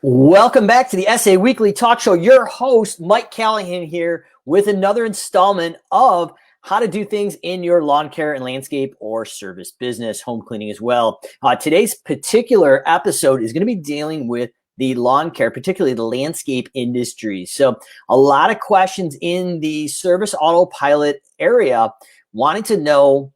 Welcome back to the SA Weekly Talk Show. Your host, Mike Callahan, here with another installment of how to do things in your lawn care and landscape or service business, home cleaning as well. Today's particular episode is going to be dealing with the lawn care, particularly the landscape industry. So a lot of questions in the service autopilot area wanting to know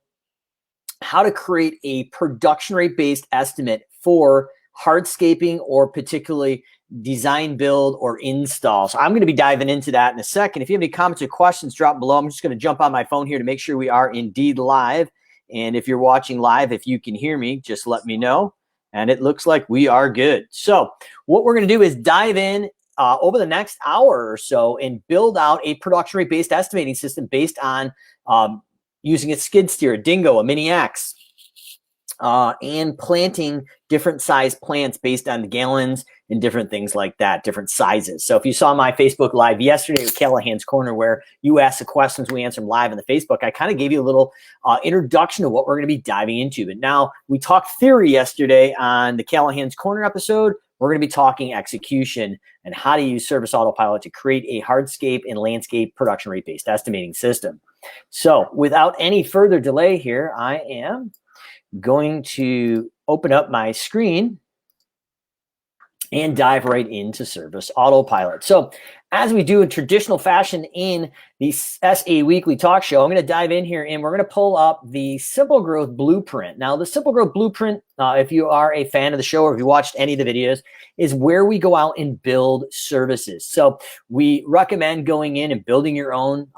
how to create a production rate based estimate for hardscaping or particularly design, build, or install. So I'm going to be diving into that in a second. If you have any comments or questions, drop below. I'm just going to jump on my phone here to make sure we are indeed live. And if you're watching live, if you can hear me, just let me know. And it looks like we are good. So what we're going to do is dive in over the next hour or so and build out a production rate based estimating system based on using a skid steer, a dingo, a mini axe, and planting different size plants based on the gallons and different things like that, different sizes. So if you saw my Facebook Live yesterday with Callahan's Corner, where you asked the questions, we answer them live on the Facebook, I kind of gave you a little introduction to what we're going to be diving into. But now we talked theory yesterday on the Callahan's Corner episode. We're going to be talking execution and how to use Service Autopilot to create a hardscape and landscape production rate based estimating system. So without any further delay here, I am going to open up my screen and dive right into Service Autopilot. So as we do in traditional fashion in the SA Weekly Talk Show, I'm going to dive in here and we're going to pull up the SimpleGrowth Blueprint. Now, the SimpleGrowth Blueprint, if you are a fan of the show or if you watched any of the videos, is where we go out and build services. So we recommend going in and building your own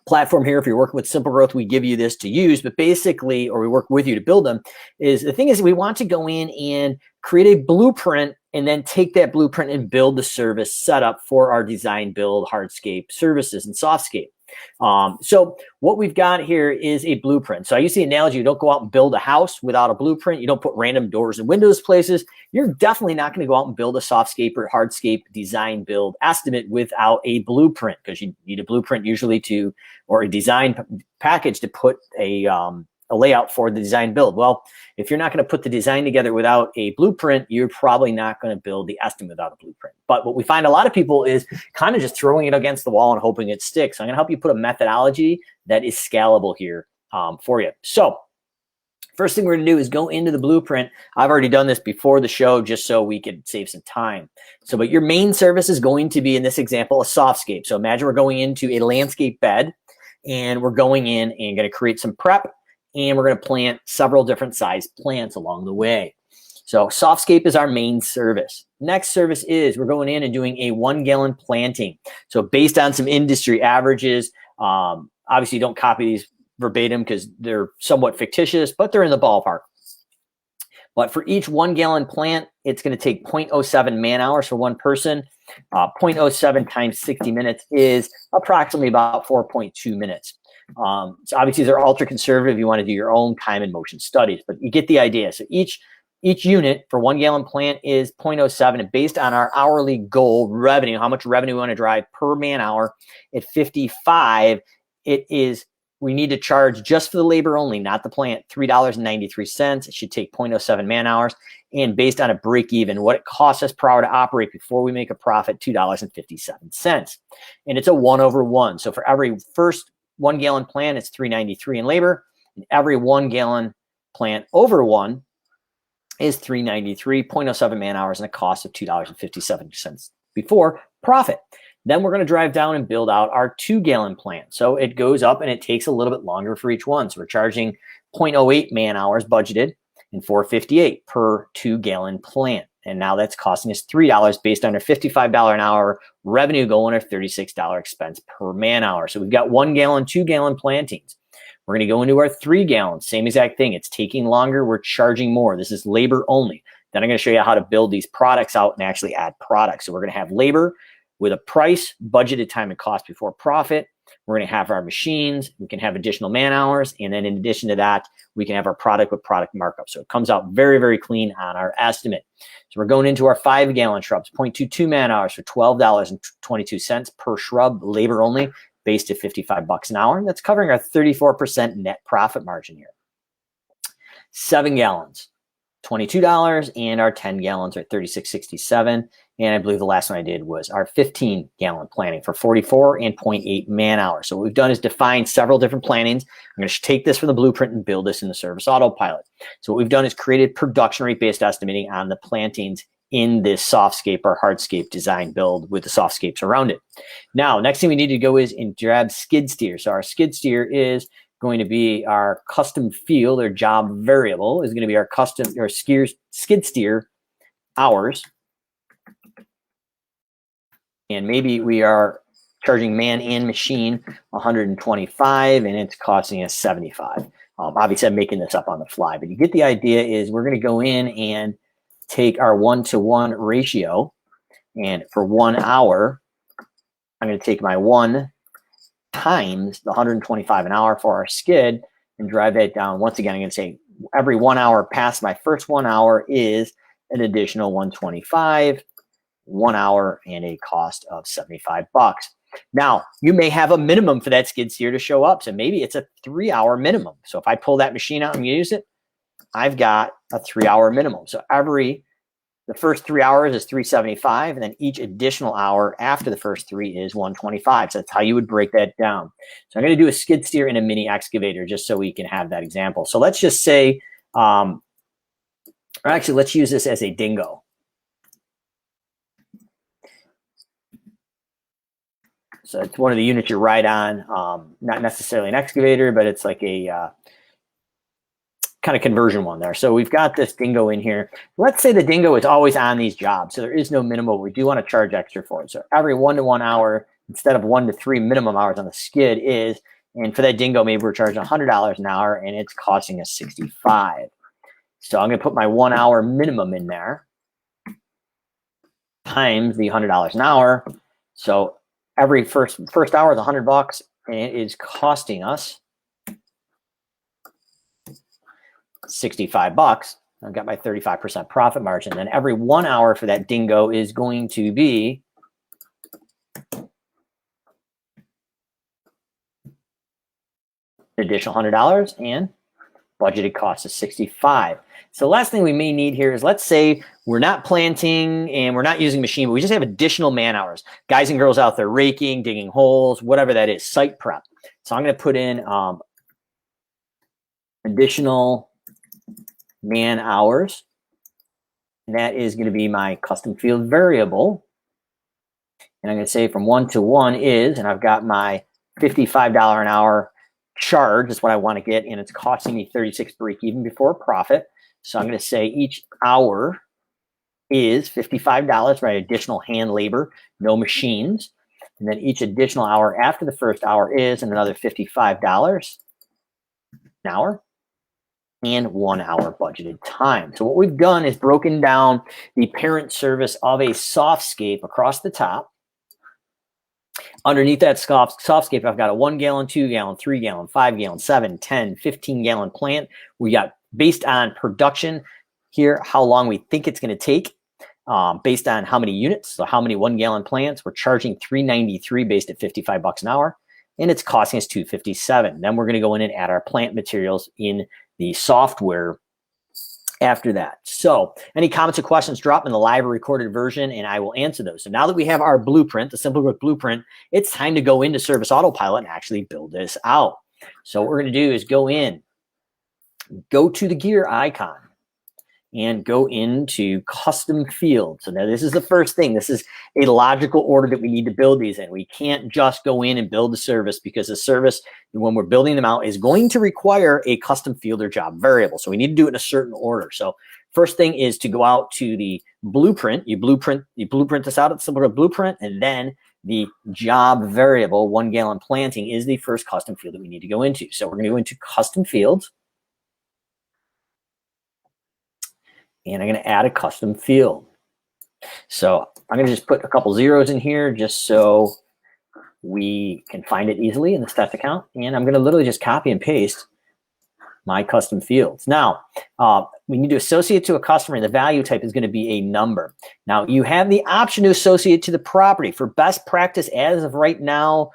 platform here. If you're working with SimpleGrowth, we give you this to use, but basically, or we work with you to build them, is the thing is we want to go in and create a blueprint and then take that blueprint and build the service setup for our design, build, hardscape services and softscape. So what we've got here is a blueprint. So I use the analogy, you don't go out and build a house without a blueprint. You don't put random doors and windows places. You're definitely not going to go out and build a softscape or hardscape design, build estimate without a blueprint, because you need a blueprint usually to, or a design package to put a layout for the design build. Well, if you're not going to put the design together without a blueprint, you're probably not going to build the estimate without a blueprint. But what we find a lot of people is kind of just throwing it against the wall and hoping it sticks. So I'm going to help you put a methodology that is scalable here for you. So first thing we're going to do is go into the blueprint. I've already done this before the show just so we could save some time. So, but your main service is going to be, in this example, a softscape. So imagine we're going into a landscape bed and we're going in and going to create some prep, and we're going to plant several different size plants along the way. So softscape is our main service. Next service is we're going in and doing a 1 gallon planting. So based on some industry averages, obviously don't copy these verbatim because they're somewhat fictitious, but they're in the ballpark. But for each 1 gallon plant, it's going to take 0.07 man hours for one person. 0.07 times 60 minutes is approximately about 4.2 minutes. So obviously they're ultra conservative. You want to do your own time and motion studies, but you get the idea. So each unit for 1 gallon plant is 0.07, and based on our hourly goal revenue, how much revenue we want to drive per man hour at 55, we need to charge just for the labor only, not the plant, $3.93. It should take 0.07 man hours. And based on a break even, what it costs us per hour to operate before we make a profit, $2.57. And it's a 1/1. So for every first 1 gallon plant, it's $3.93 in labor. And every 1 gallon plant over 1 is $3.93, 0.07 man hours, and a cost of $2.57 before profit. Then we're going to drive down and build out our 2 gallon plant. So it goes up and it takes a little bit longer for each one. So we're charging 0.08 man hours budgeted and $4.58 per 2 gallon plant. And now that's costing us $3 based on our $55 an hour revenue goal and our $36 expense per man hour. So we've got 1 gallon, 2 gallon plantings. We're going to go into our 3 gallons, same exact thing. It's taking longer. We're charging more. This is labor only. Then I'm going to show you how to build these products out and actually add products. So we're going to have labor with a price, budgeted time and cost before profit. We're going to have our machines. We can have additional man hours. And then in addition to that, we can have our product with product markup. So it comes out very, very clean on our estimate. So we're going into our 5 gallon shrubs, 0.22 man hours for $12.22 per shrub, labor only, based at $55 an hour. And that's covering our 34% net profit margin here. 7 gallons. $22, and our 10 gallons are $36.67. And I believe the last one I did was our 15-gallon planning for 44 and 0.8 man hours. So what we've done is define several different plannings. I'm going to take this from the blueprint and build this in the service autopilot. So what we've done is created production rate based estimating on the plantings in this softscape or hardscape design build with the softscapes around it. Now, next thing we need to go is and grab skid steer. So our skid steer is going to be our custom field or job variable is going to be our custom or skid steer hours. And maybe we are charging man and machine 125 and it's costing us 75. Obviously, I'm making this up on the fly, but you get the idea is we're going to go in and take our 1-to-1 ratio. And for 1 hour, I'm going to take my 1 times the 125 an hour for our skid and drive that down. Once again, I'm going to say every 1 hour past my first 1 hour is an additional 125. 1 hour and a cost of $75. Now, you may have a minimum for that skid steer to show up. So maybe it's a 3-hour minimum. So if I pull that machine out and use it, I've got a 3-hour minimum. So the first 3 hours is $375, and then each additional hour after the first 3 is $125. So that's how you would break that down. So I'm going to do a skid steer and a mini excavator just so we can have that example. So let's just say, or actually, let's use this as a dingo. So it's one of the units you ride on, not necessarily an excavator, but it's like a kind of conversion one there. So we've got this dingo in here. Let's say the dingo is always on these jobs. So there is no minimum. We do want to charge extra for it. So every 1-to-1 hour, instead of 1 to 3 minimum hours on the skid is, and for that dingo, maybe we're charging $100 an hour and it's costing us 65. So I'm going to put my 1 hour minimum in there times the $100 an hour. So every first hour is $100 and it is costing us $65. I've got my 35% profit margin. Then every 1 hour for that dingo is going to be an additional $100 and budgeted cost is 65. So the last thing we may need here is, let's say we're not planting and we're not using machine, but we just have additional man hours. Guys and girls out there raking, digging holes, whatever that is, site prep. So I'm going to put in additional man hours. And that is going to be my custom field variable. And I'm going to say from 1-to-1 is, and I've got my $55 an hour charge is what I want to get, and it's costing me 36 break even before profit. So I'm going to say each hour is $55, right? Additional hand labor, no machines. And then each additional hour after the first hour is another $55 an hour and 1 hour budgeted time. So what we've done is broken down the parent service of a softscape across the top. Underneath that softscape, I've got a 1 gallon, 2 gallon, 3 gallon, 5 gallon, 7, 10, 15 gallon plant. We got based on production here, how long we think it's going to take, based on how many units. So how many 1 gallon plants. We're charging $393 based at $55 an hour, and it's costing us $257. Then we're going to go in and add our plant materials in the software after that. So any comments or questions, drop in the live or recorded version and I will answer those. So now that we have our blueprint, the SimpleGrowth blueprint, it's time to go into Service Autopilot and actually build this out. So what we're going to do is go to the gear icon and go into custom fields. So now this is the first thing. This is a logical order that we need to build these in. We can't just go in and build a service, because the service, when we're building them out, is going to require a custom field or job variable. So we need to do it in a certain order. So first thing is to go out to the blueprint. You blueprint this out at the SimpleGrowth blueprint, and then the job variable, 1 gallon planting, is the first custom field that we need to go into. So we're going to go into custom fields. And I'm going to add a custom field. So I'm going to just put a couple zeros in here just so we can find it easily in the stats account. And I'm going to literally just copy and paste my custom fields. Now, we need to associate to a customer, and the value type is going to be a number. Now, you have the option to associate to the property. For best practice, as of right now,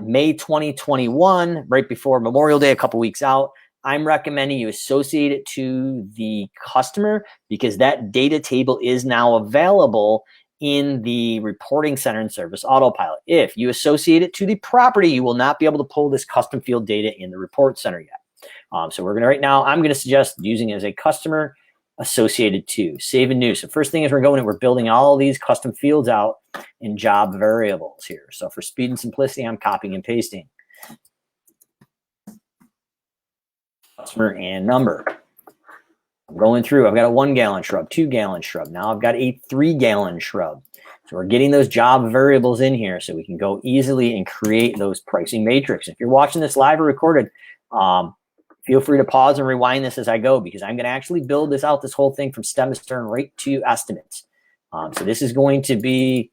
May 2021, right before Memorial Day, a couple weeks out, I'm recommending you associate it to the customer because that data table is now available in the reporting center and service autopilot. If you associate it to the property, you will not be able to pull this custom field data in the report center yet. So we're going to right now, I'm going to suggest using it as a customer associated to save and new. So first thing is we're going and we're building all these custom fields out in job variables here. So for speed and simplicity, I'm copying and pasting. Customer and number. I'm going through, I've got a 1 gallon shrub, 2 gallon shrub. Now I've got a 3 gallon shrub. So we're getting those job variables in here so we can go easily and create those pricing matrix. If you're watching this live or recorded, feel free to pause and rewind this as I go because I'm going to actually build this out, this whole thing from stem to stern right to estimates. So this is going to be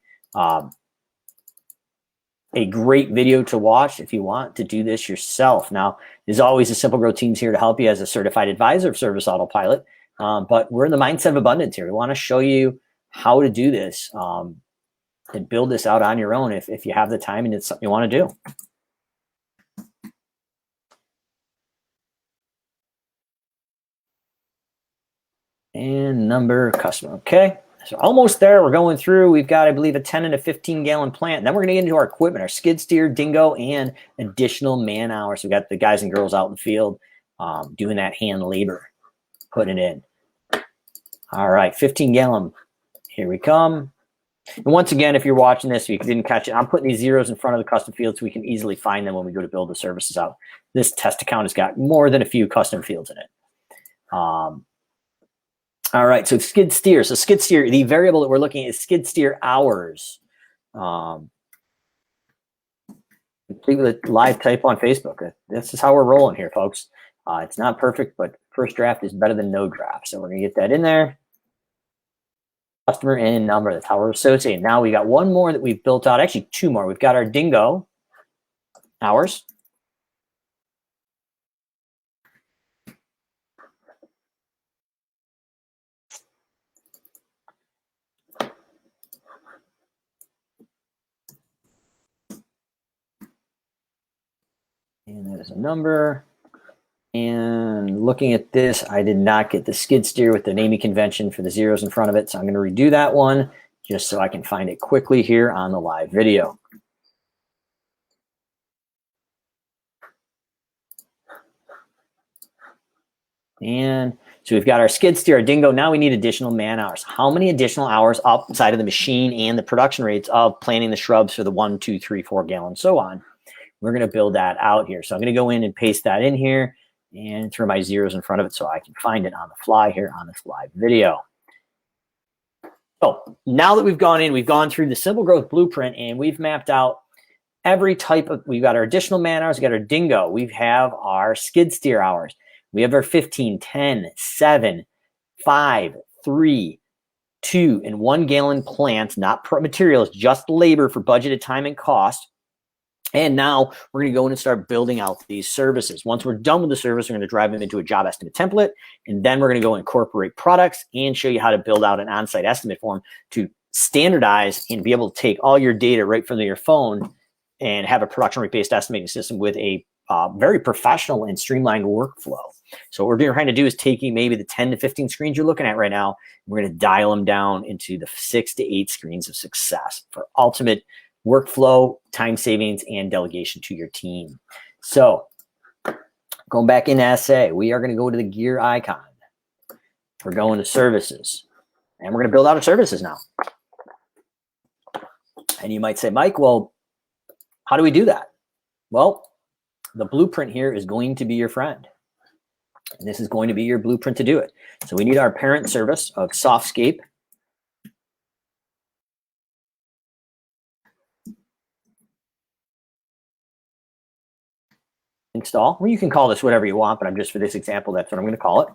a great video to watch if you want to do this yourself. Now, as always, the SimpleGrowth team's here to help you as a certified advisor of Service Autopilot, but we're in the mindset of abundance here. We want to show you how to do this and build this out on your own if you have the time and it's something you want to do. And number customer, okay. So almost there, we're going through. We've got, I believe, a 10 and a 15 gallon plant. And then we're gonna get into our equipment, our skid steer, dingo, and additional man hours. So we've got the guys and girls out in the field doing that hand labor, putting it in. All right, 15 gallon, here we come. And once again, if you're watching this, if you didn't catch it, I'm putting these zeros in front of the custom fields so we can easily find them when we go to build the services out. This test account has got more than a few custom fields in it. All right, so skid steer. So skid steer, the variable that we're looking at is skid steer hours. Complete with a live type on Facebook. This is how we're rolling here, folks. It's not perfect, but first draft is better than no draft. So we're gonna get that in there. Customer and number, that's how we're associating. Now we got one more that we've built out, actually 2 more. We've got our dingo hours. And that is a number. And looking at this, I did not get the skid steer with the naming convention for the zeros in front of it. So I'm going to redo that one just so I can find it quickly here on the live video. And so we've got our skid steer, our dingo. Now we need additional man hours. How many additional hours outside of the machine and the production rates of planting the shrubs for the 1, 2, 3, 4 gallon, so on? We're going to build that out here. So I'm going to go in and paste that in here and throw my zeros in front of it so I can find it on the fly here on this live video. So now that we've gone in, we've gone through the SimpleGrowth blueprint and we've mapped out every type of, we've got our additional man hours, we've got our dingo, we have our skid steer hours, we have our 15, 10, 7, 5, 3, 2, and 1 gallon plants, not materials, just labor for budgeted time and cost. And now we're going to go in and start building out these services. Once we're done with the service, we're going to drive them into a job estimate template. And then we're going to go incorporate products and show you how to build out an on-site estimate form to standardize and be able to take all your data right from your phone and have a production rate-based estimating system with a very professional and streamlined workflow. So what we're trying to do is taking maybe the 10 to 15 screens you're looking at right now, we're going to dial them down into the 6 to 8 screens of success for ultimate workflow, time savings, and delegation to your team. So going back into SA, we are going to go to the gear icon. We're going to services, and we're going to build out our services now. And you might say, Mike, well, how do we do that? Well, the blueprint here is going to be your friend. And this is going to be your blueprint to do it. So we need our parent service of Softscape. Install. Well, you can call this whatever you want, but I'm just for this example, that's what I'm going to call it.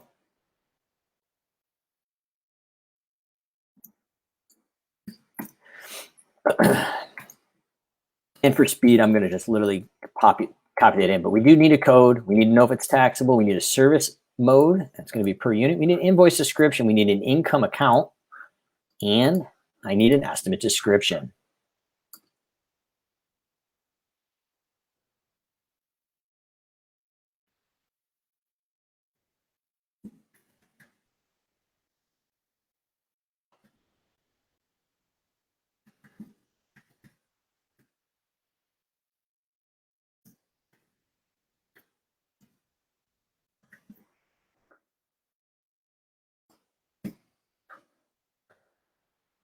And for speed, I'm going to just literally copy that in. But we do need a code. We need to know if it's taxable. We need a service mode. That's going to be per unit. We need an invoice description. We need an income account. And I need an estimate description.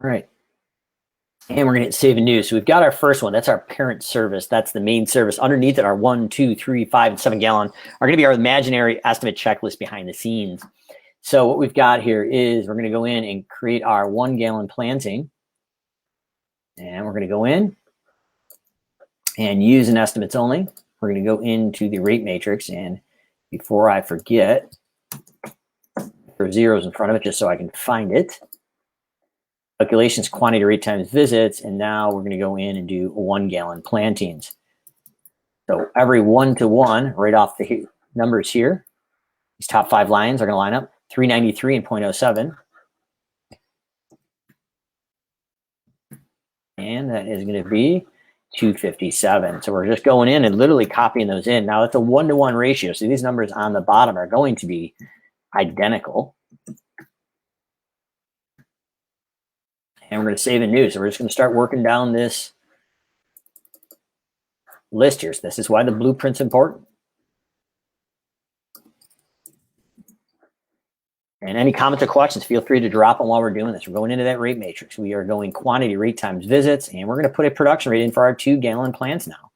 All right. And we're going to hit save and new. So we've got our first one. That's our parent service. That's the main service. Underneath it, our 1, 2, 3, 5, and 7 gallon are going to be our imaginary estimate checklist behind the scenes. So what we've got here is we're going to go in and create our 1 gallon planting. And we're going to go in and use an estimates only. We're going to go into the rate matrix. And before I forget, there are zeros in front of it just so I can find it. Calculations, quantity, rate times visits, and now we're going to go in and do 1 gallon plantings. So every 1 to 1, right off the numbers here, these top 5 lines are going to line up 393 and 0.07. And that is going to be 257. So we're just going in and literally copying those in. Now it's a 1-to-1 ratio. So these numbers on the bottom are going to be identical. And we're going to save and new. So we're just going to start working down this list here. So this is why the blueprint's important. And any comments or questions, feel free to drop them while we're doing this. We're going into that rate matrix. We are going quantity, rate times visits, and we're going to put a production rate in for our 2 gallon plants now.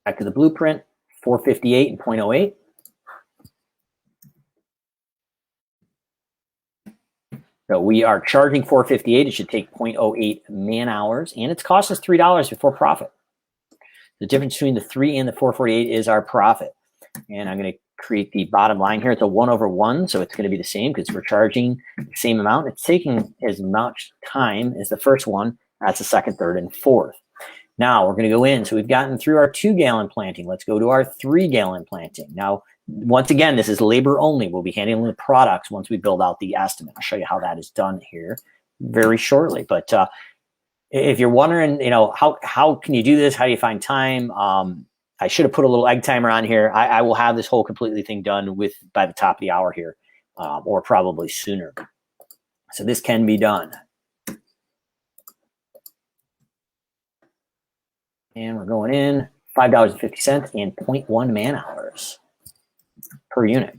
Back to the blueprint, 458 and 0.08. So we are charging 458. It should take 0.08 man hours, and it's cost us $3 before profit. The difference between the 3 and the 448 is our profit. And I'm going to create the bottom line here. It's a 1/1, so it's going to be the same because we're charging the same amount. It's taking as much time as the first one. That's the second, third, and fourth. Now we're going to go in. So we've gotten through our 2 gallon planting. Let's go to our 3 gallon planting. Now, once again, this is labor only. We'll be handling the products once we build out the estimate. I'll show you how that is done here very shortly. But if you're wondering, how can you do this? How do you find time? I should have put a little egg timer on here. I will have this whole completely thing done by the top of the hour here, or probably sooner. So this can be done. And we're going in $5.50 and 0.1 man hours per unit.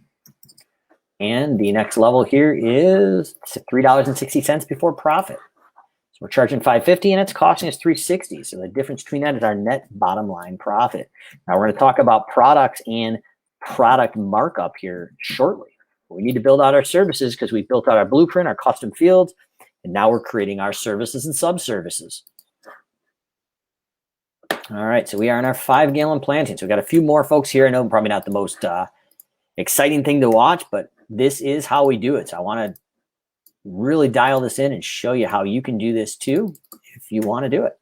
And the next level here is $3.60 before profit. So we're charging $5.50 and it's costing us $3.60. So the difference between that is our net bottom line profit. Now we're going to talk about products and product markup here shortly. We need to build out our services because we built out our blueprint, our custom fields, and now we're creating our services and sub-services. All right, so we are in our 5 gallon planting. So we got a few more folks here. I know probably not the most exciting thing to watch, but this is how we do it. So I want to really dial this in and show you how you can do this too if you want to do it.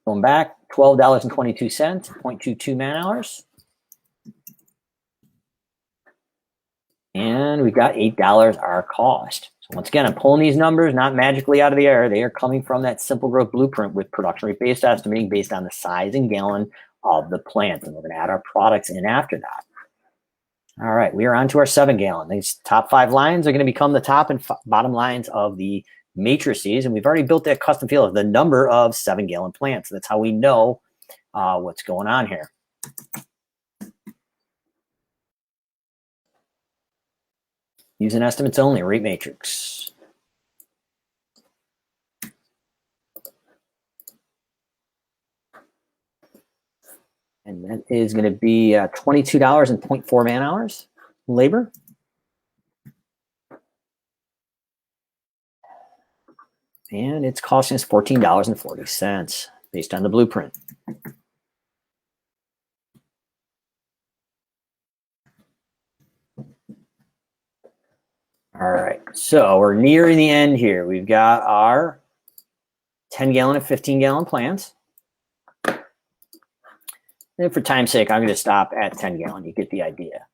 Going back, $12.22, 0.22 man hours. And we've got $8 our cost. So once again, I'm pulling these numbers not magically out of the air. They are coming from that SimpleGrowth blueprint with production rate based estimating based on the size and gallon of the plant. And we're going to add our products in after that. All right, we are on to our 7 gallon. These top 5 lines are going to become the top and bottom lines of the matrices. And we've already built that custom field of the number of 7 gallon plants. So that's how we know what's going on here. Using estimates only, rate matrix. And that is going to be $22 and 0.4 man hours labor. And it's costing us $14.40 based on the blueprint. All right, so we're nearing the end here. We've got our 10 gallon and 15 gallon plants. And for time's sake, I'm going to stop at 10 gallon. You get the idea.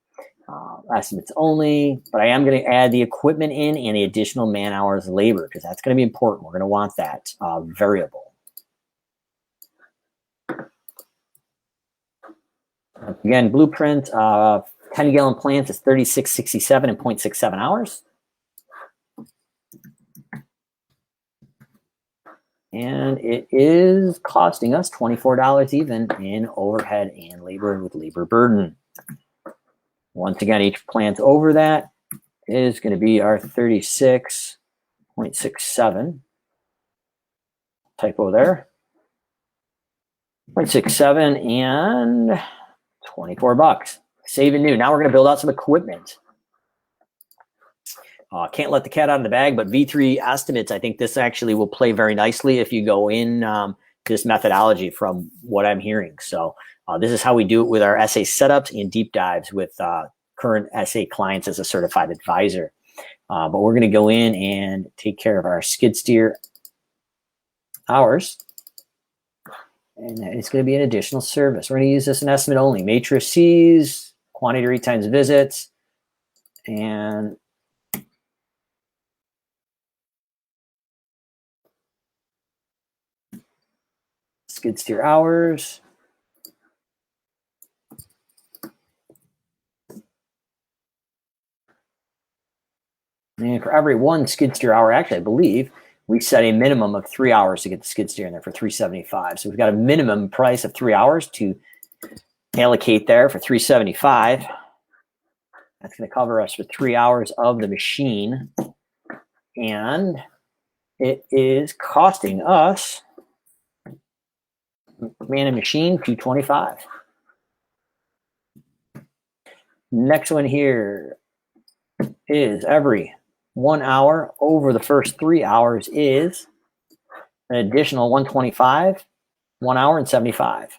Estimates only, but I am going to add the equipment in and the additional man hours labor because that's going to be important. We're going to want that variable. Again, blueprint, 10 gallon plants is 3667 and 0.67 hours. And it is costing us $24 even in overhead and labor with labor burden. Once again, each plant's over that is going to be our 36.67. Typo there. 0.67 and $24. Saving new. Now we're going to build out some equipment. Can't let the cat out of the bag, but V3 estimates, I think this actually will play very nicely if you go in this methodology from what I'm hearing. So this is how we do it with our SA setups and deep dives with current SA clients as a certified advisor. But we're going to go in and take care of our skid steer hours. And it's going to be an additional service. We're going to use this in estimate only. Matrices, quantity read times visits, and skid steer hours. And for every one skid steer hour, actually, I believe we set a minimum of 3 hours to get the skid steer in there for $375. So we've got a minimum price of 3 hours to allocate there for $375. That's going to cover us for 3 hours of the machine. And it is costing us, man and machine, $225. Next one here is every 1 hour over the first 3 hours is an additional $125, 1 hour and 75.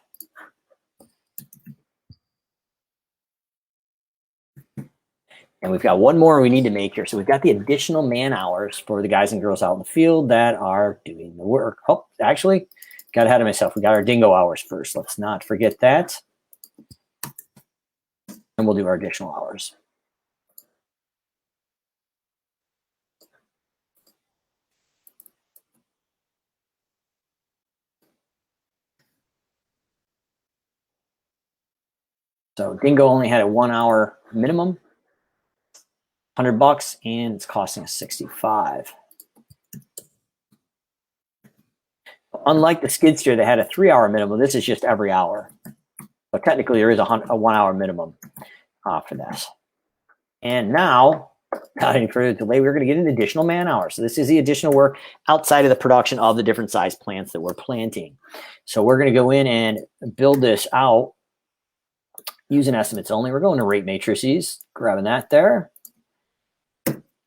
And we've got one more we need to make here. So we've got the additional man hours for the guys and girls out in the field that are doing the work. Oh, actually, got ahead of myself. We got our dingo hours first. Let's not forget that. And we'll do our additional hours. So dingo only had a 1 hour minimum, $100, and it's costing us $65. Unlike the skid steer that had a 3 hour minimum, this is just every hour. But technically, there is a 1 hour minimum for this. And now, without any further delay, we're going to get an additional man hour. So this is the additional work outside of the production of the different size plants that we're planting. So we're going to go in and build this out using estimates only. We're going to rate matrices, grabbing that there.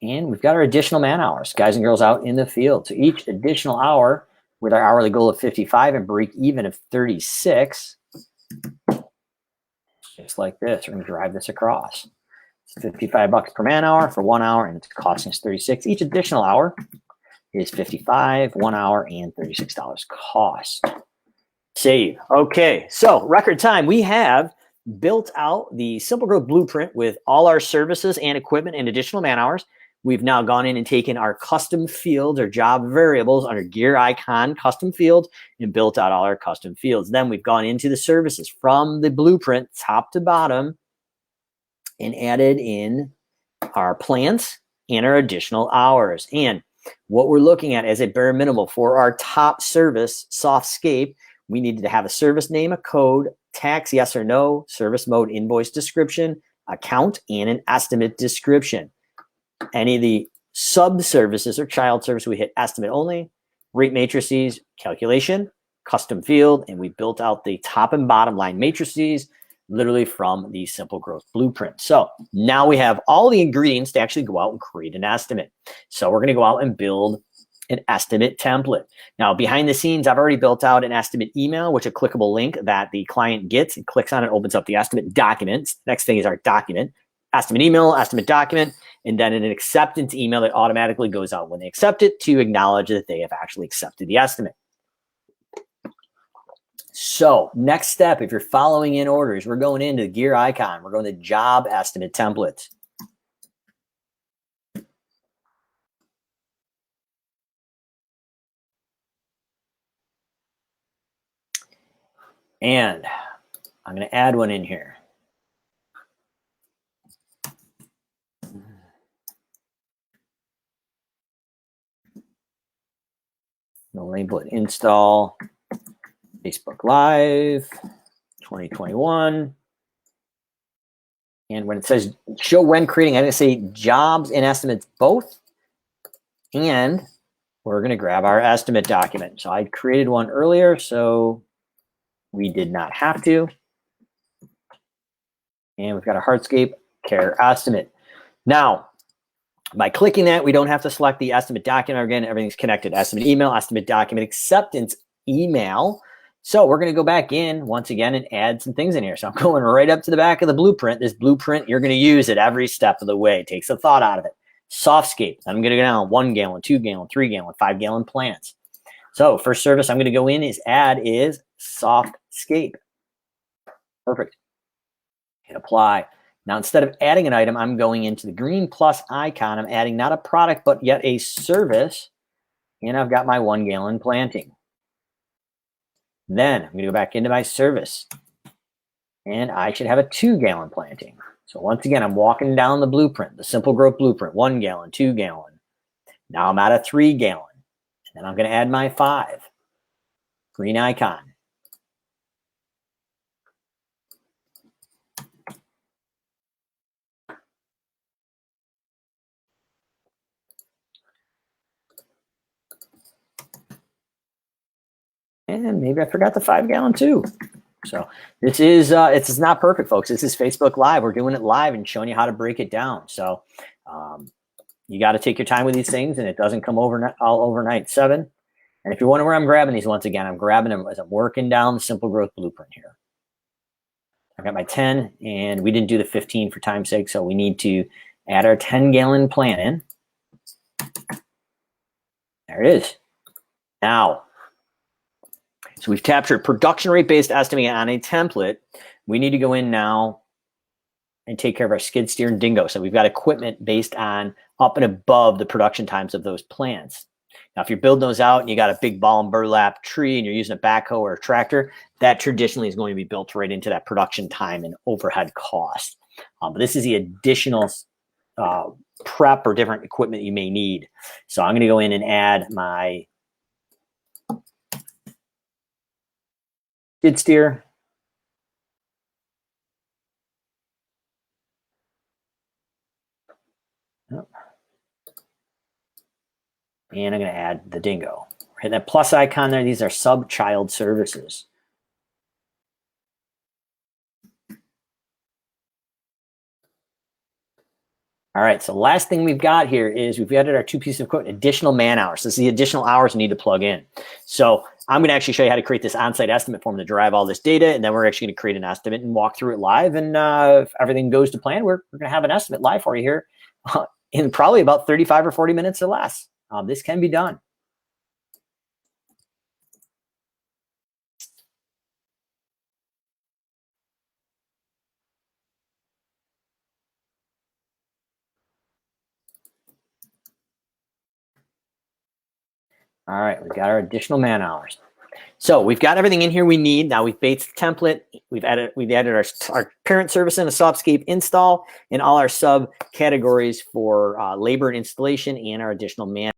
And we've got our additional man hours, guys and girls out in the field. So each additional hour with our hourly goal of 55 and break even of 36, just like this, we're going to drive this across. It's $55 per man hour for 1 hour, and it's costing us 36. Each additional hour is 55, 1 hour, and $36 cost. Save. Okay, so record time. We have built out the SimpleGrowth blueprint with all our services and equipment and additional man hours. We've now gone in and taken our custom fields or job variables under gear icon custom fields and built out all our custom fields. Then we've gone into the services from the blueprint top to bottom and added in our plants and our additional hours. And what we're looking at as a bare minimum for our top service, Softscape, we needed to have a service name, a code, tax, yes or no, service mode, invoice description, account, and an estimate description. Any of the sub-services or child service, we hit estimate only, rate matrices, calculation, custom field, and we built out the top and bottom line matrices literally from the SimpleGrowth blueprint. So now we have all the ingredients to actually go out and create an estimate. So we're going to go out and build an estimate template. Now, behind the scenes, I've already built out an estimate email, which is a clickable link that the client gets and clicks on it, opens up the estimate documents. Next thing is our document, estimate email, estimate document, and then an acceptance email that automatically goes out when they accept it to acknowledge that they have actually accepted the estimate. So next step, if you're following in orders, we're going into the gear icon. We're going to job estimate template. And I'm going to add one in here. No label it install Facebook Live 2021. And when it says show when creating, I'm going to say jobs and estimates both. And we're going to grab our estimate document. So I created one earlier, so we did not have to. And we've got a hardscape care estimate. Now, by clicking that, we don't have to select the estimate document. Again, everything's connected. Estimate email, estimate document, acceptance email. So we're going to go back in once again and add some things in here. So I'm going right up to the back of the blueprint. This blueprint, you're going to use it every step of the way. It takes the thought out of it. Softscape. I'm going to go down 1 gallon, 2 gallon, 3 gallon, 5 gallon plants. So first service I'm going to go in is add is Softscape. Perfect. Hit apply. Now, instead of adding an item, I'm going into the green plus icon. I'm adding not a product, but yet a service. And I've got my 1 gallon planting. Then I'm going to go back into my service. And I should have a 2 gallon planting. So once again, I'm walking down the blueprint, the SimpleGrowth blueprint, 1 gallon, 2 gallon. Now I'm at a 3 gallon. And then I'm going to add my 5. Green icon. And maybe I forgot the 5 gallon too. So this is, it's not perfect, folks. This is Facebook Live. We're doing it live and showing you how to break it down. So you got to take your time with these things, and it doesn't come all overnight. 7. And if you're wondering where I'm grabbing these, once again, I'm grabbing them as I'm working down the SimpleGrowth blueprint here. I've got my 10, and we didn't do the 15 for time's sake, so we need to add our 10 gallon plant in. There it is. Now, so we've captured production rate based estimating on a template. We need to go in now and take care of our skid steer and dingo. So we've got equipment based on up and above the production times of those plants. Now, if you're building those out and you got a big ball and burlap tree and you're using a backhoe or a tractor, that traditionally is going to be built right into that production time and overhead cost. But this is the additional prep or different equipment you may need. So I'm going to go in and add my skid steer. And I'm going to add the dingo. Hit that plus icon there. These are sub-child services. All right, so last thing we've got here is we've added our 2 pieces of equipment, additional man hours. This is the additional hours you need to plug in. So I'm going to actually show you how to create this on-site estimate form to derive all this data, and then we're actually going to create an estimate and walk through it live. And if everything goes to plan, we're going to have an estimate live for you here in probably about 35 or 40 minutes or less. This can be done. All right, we've got our additional man hours. So we've got everything in here we need. Now we've based the template. We've added our parent service in a Softscape install and all our sub categories for labor and installation and our additional man